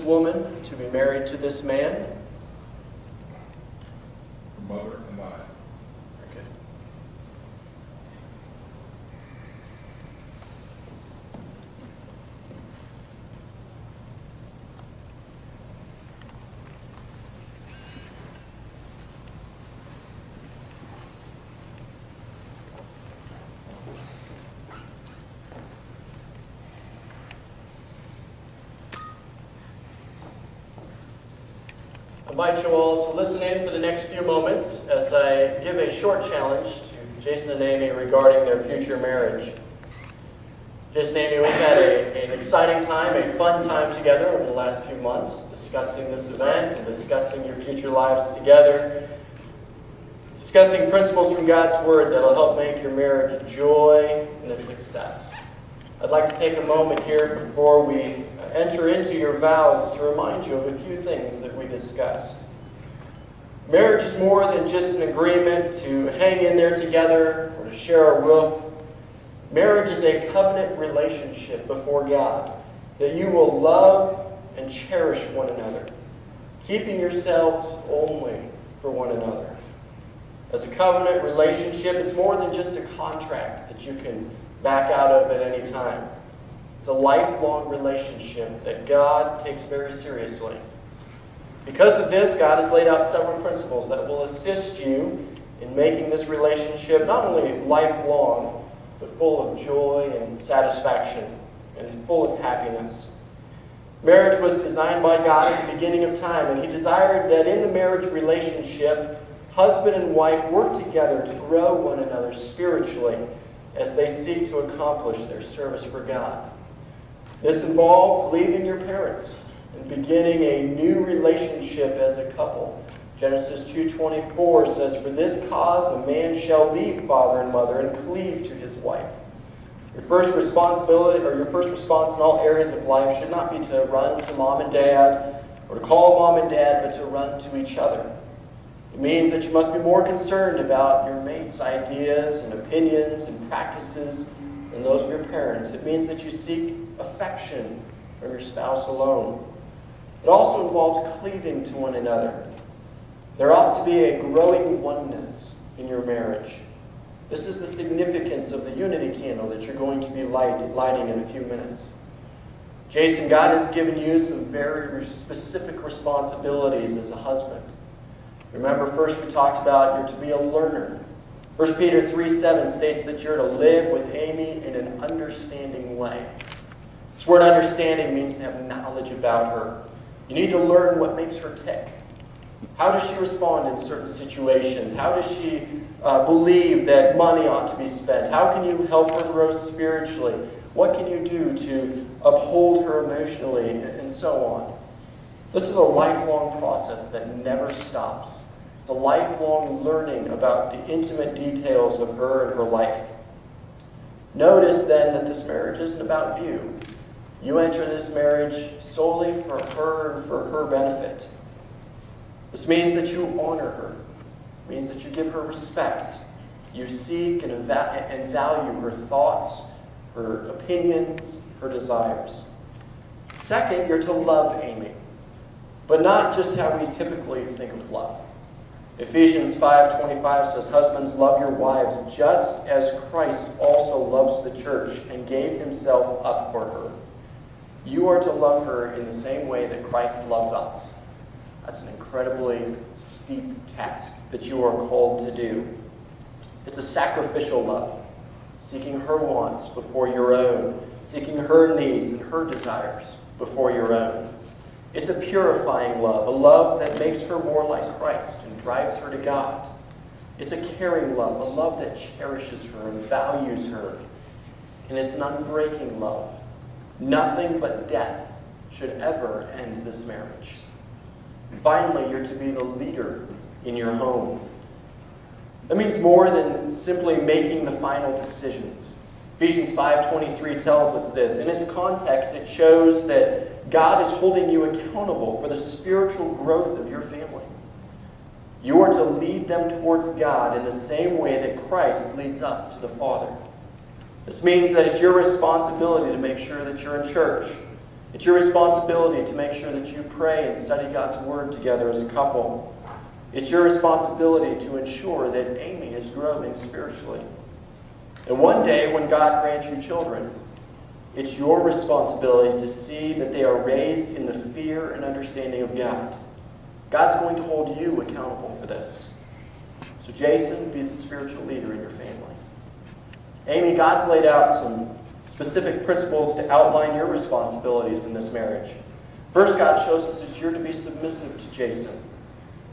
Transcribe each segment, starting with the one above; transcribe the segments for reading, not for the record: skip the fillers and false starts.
woman to be married to this man? Her mother and I. Okay. I invite you all to listen in for the next few moments as I give a short challenge to Jason and Amy regarding their future marriage. Jason and Amy, we've had an exciting time, a fun time together over the last few months, discussing this event and discussing your future lives together, discussing principles from God's Word that will help make your marriage a joy and a success. I'd like to take a moment here before we enter into your vows to remind you of a few things that we discussed. Marriage is more than just an agreement to hang in there together or to share a roof. Marriage is a covenant relationship before God that you will love and cherish one another, keeping yourselves only for one another. As a covenant relationship, it's more than just a contract that you can back out of at any time. It's a lifelong relationship that God takes very seriously. Because of this, God has laid out several principles that will assist you in making this relationship not only lifelong, but full of joy and satisfaction and full of happiness. Marriage was designed by God at the beginning of time, and He desired that in the marriage relationship, husband and wife work together to grow one another spiritually as they seek to accomplish their service for God. This involves leaving your parents and beginning a new relationship as a couple. Genesis 2:24 says, "For this cause a man shall leave father and mother and cleave to his wife." Your first responsibility, or your first response in all areas of life, should not be to run to mom and dad or to call mom and dad, but to run to each other. It means that you must be more concerned about your mate's ideas and opinions and practices than those of your parents. It means that you seek affection from your spouse alone. It also involves cleaving to one another. There ought to be a growing oneness in your marriage. This is the significance of the unity candle that you're going to be lighting in a few minutes. Jason, God has given you some very specific responsibilities as a husband. Remember, first we talked about you're to be a learner. 1 Peter 3:7 states that you're to live with Amy in an understanding way. This word understanding means to have knowledge about her. You need to learn what makes her tick. How does she respond in certain situations? How does she believe that money ought to be spent? How can you help her grow spiritually? What can you do to uphold her emotionally, and so on? This is a lifelong process that never stops. It's a lifelong learning about the intimate details of her and her life. Notice then that this marriage isn't about you. You enter this marriage solely for her and for her benefit. This means that you honor her. It means that you give her respect. You seek and value her thoughts, her opinions, her desires. Second, you're to love Amy, but not just how we typically think of love. Ephesians 5:25 says, "Husbands, love your wives just as Christ also loves the church and gave himself up for her." You are to love her in the same way that Christ loves us. That's an incredibly steep task that you are called to do. It's a sacrificial love, seeking her wants before your own, seeking her needs and her desires before your own. It's a purifying love, a love that makes her more like Christ and drives her to God. It's a caring love, a love that cherishes her and values her. And it's an unbreaking love. Nothing but death should ever end this marriage. Finally, you're to be the leader in your home. That means more than simply making the final decisions. Ephesians 5:23 tells us this. In its context, it shows that God is holding you accountable for the spiritual growth of your family. You are to lead them towards God in the same way that Christ leads us to the Father. This means that it's your responsibility to make sure that you're in church. It's your responsibility to make sure that you pray and study God's Word together as a couple. It's your responsibility to ensure that Amy is growing spiritually. And one day, when God grants you children, it's your responsibility to see that they are raised in the fear and understanding of God. God's going to hold you accountable for this. So Jason, be the spiritual leader in your family. Amy, God's laid out some specific principles to outline your responsibilities in this marriage. First, God shows us that you're to be submissive to Jason.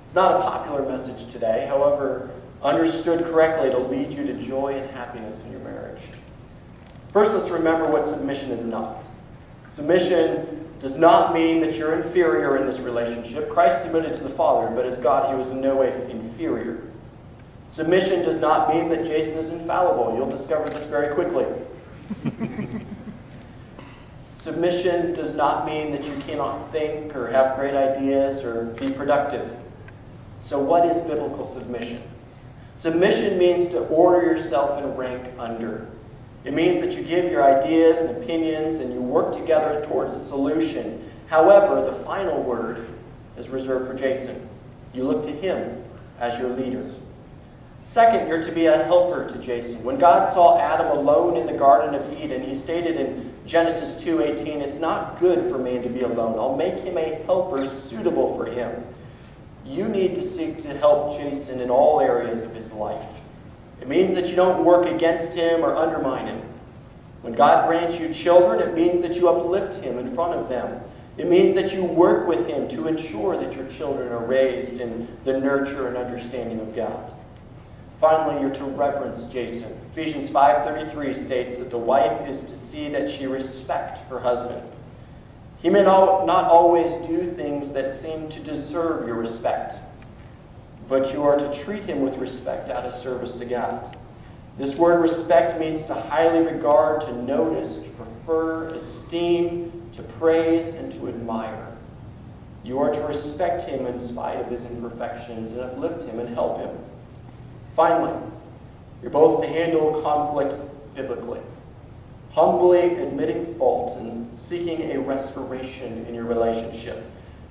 It's not a popular message today, however, understood correctly, it'll lead you to joy and happiness in your marriage. First, let's remember what submission is not. Submission does not mean that you're inferior in this relationship. Christ submitted to the Father, but as God, he was in no way inferior. Submission does not mean that Jason is infallible. You'll discover this very quickly. Submission does not mean that you cannot think or have great ideas or be productive. So what is biblical submission? Submission means to order yourself in rank under. It means that you give your ideas and opinions and you work together towards a solution. However, the final word is reserved for Jason. You look to him as your leader. Second, you're to be a helper to Jason. When God saw Adam alone in the Garden of Eden, he stated in Genesis 2:18, "It's not good for man to be alone. I'll make him a helper suitable for him." You need to seek to help Jason in all areas of his life. It means that you don't work against him or undermine him. When God grants you children, it means that you uplift him in front of them. It means that you work with him to ensure that your children are raised in the nurture and understanding of God. Finally, you're to reverence Jason. Ephesians 5:33 states that the wife is to see that she respect her husband. He may not always do things that seem to deserve your respect, but you are to treat him with respect out of service to God. This word respect means to highly regard, to notice, to prefer, esteem, to praise, and to admire. You are to respect him in spite of his imperfections and uplift him and help him. Finally, you're both to handle conflict biblically, humbly admitting fault and seeking a restoration in your relationship.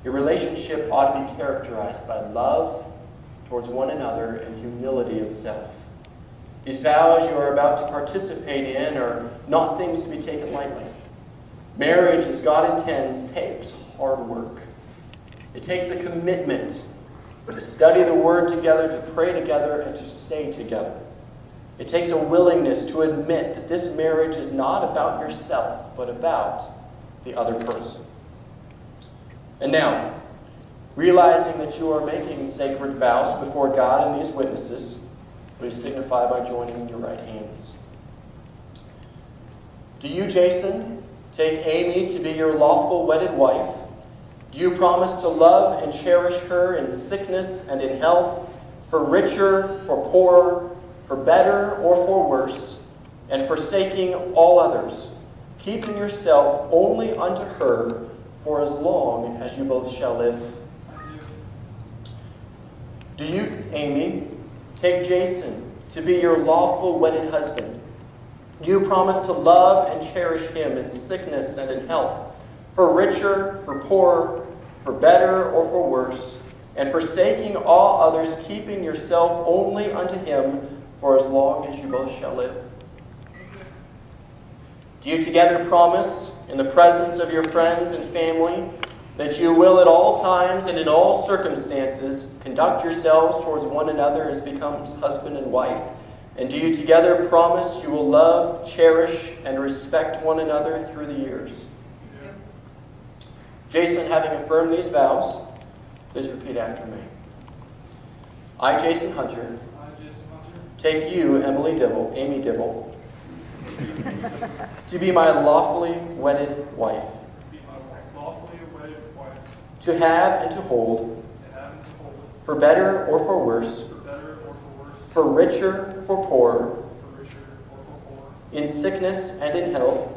Your relationship ought to be characterized by love towards one another and humility of self. These vows you are about to participate in are not things to be taken lightly. Marriage, as God intends, takes hard work. It takes a commitment to study the Word together, to pray together, and to stay together. It takes a willingness to admit that this marriage is not about yourself, but about the other person. And now, realizing that you are making sacred vows before God and these witnesses, please signify by joining your right hands. Do you, Jason, take Amy to be your lawful wedded wife? Do you promise to love and cherish her in sickness and in health, for richer, for poorer, for better or for worse, and forsaking all others, keeping yourself only unto her for as long as you both shall live? Do you, Amy, take Jason to be your lawful wedded husband? Do you promise to love and cherish him in sickness and in health, for richer, for poorer, for better or for worse, and forsaking all others, keeping yourself only unto him for as long as you both shall live? Do you together promise, in the presence of your friends and family, that you will at all times and in all circumstances conduct yourselves towards one another as becomes husband and wife? And do you together promise you will love, cherish, and respect one another through the years? Yeah. Jason, having affirmed these vows, please repeat after me. I, Jason Hunter, take you, Amy Dibble, to be my lawfully wedded wife, to have and to hold, for better or for worse, for richer, for poorer, in sickness and in health,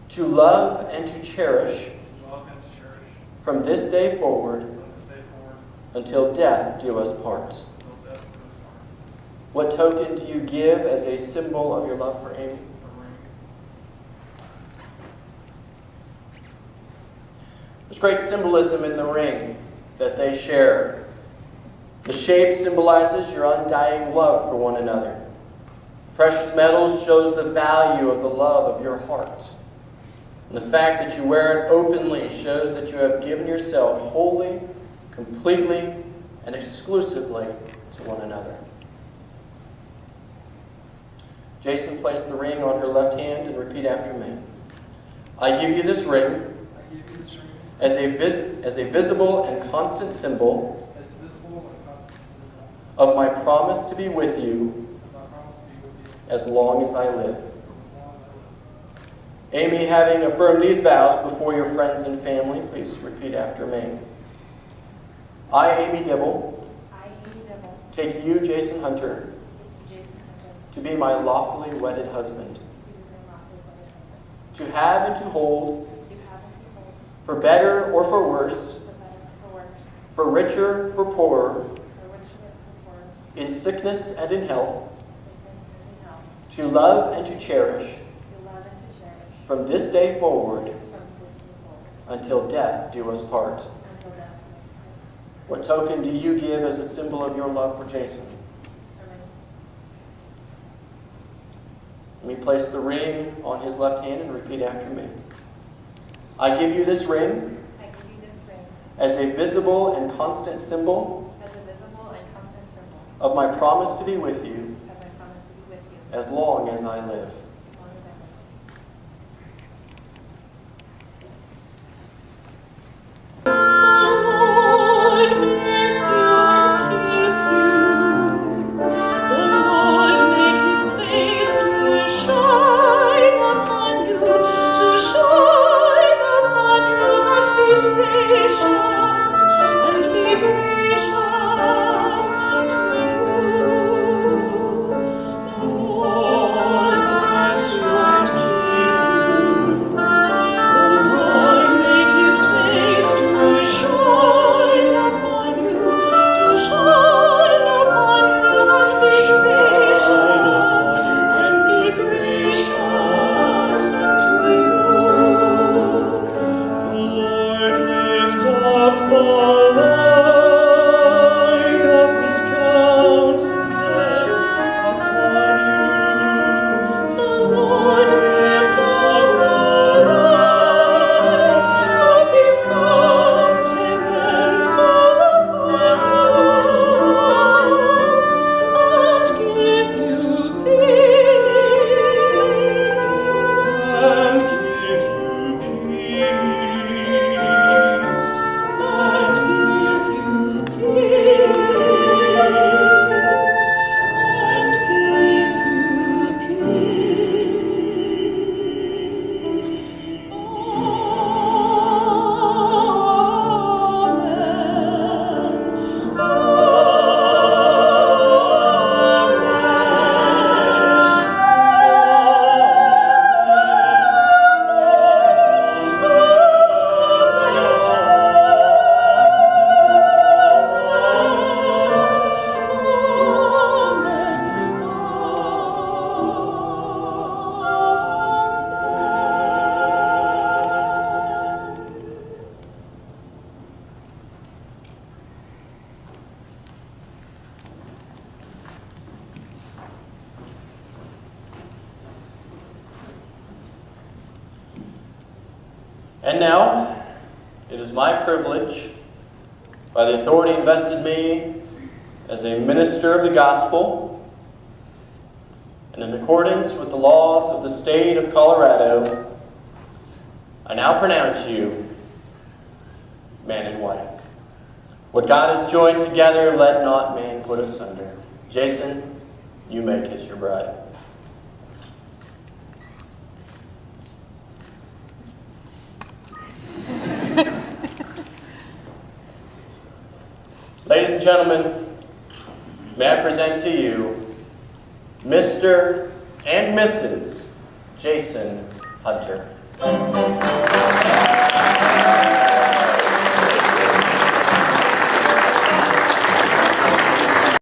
to love and to cherish, from this day forward, until death do us part. What token do you give as a symbol of your love for Amy? There's great symbolism in the ring that they share. The shape symbolizes your undying love for one another. Precious metals shows the value of the love of your heart. And the fact that you wear it openly shows that you have given yourself wholly, completely, and exclusively to one another. Jason, place the ring on her left hand and repeat after me. I give you this ring as a visible and constant symbol of my promise to be with you as long as I live. Amy, having affirmed these vows before your friends and family, please repeat after me. I, Amy Dibble, take you, Jason Hunter, to be my lawfully wedded husband, to have and to hold, for better or for worse, for richer, for poorer, in sickness and in health, to love and to cherish, from this day forward, until death do us part. What token do you give as a symbol of your love for Jason? Let me place the ring on his left hand and repeat after me. I give you this ring as a visible and constant symbol of my promise to be with you as long as I live. And now, it is my privilege, by the authority invested in me as a minister of the gospel, and in accordance with the laws of the state of Colorado, I now pronounce you man and wife. What God has joined together, let not man put asunder. Jason, you may kiss your bride. Ladies and gentlemen, may I present to you Mr. and Mrs. Jason Hunter.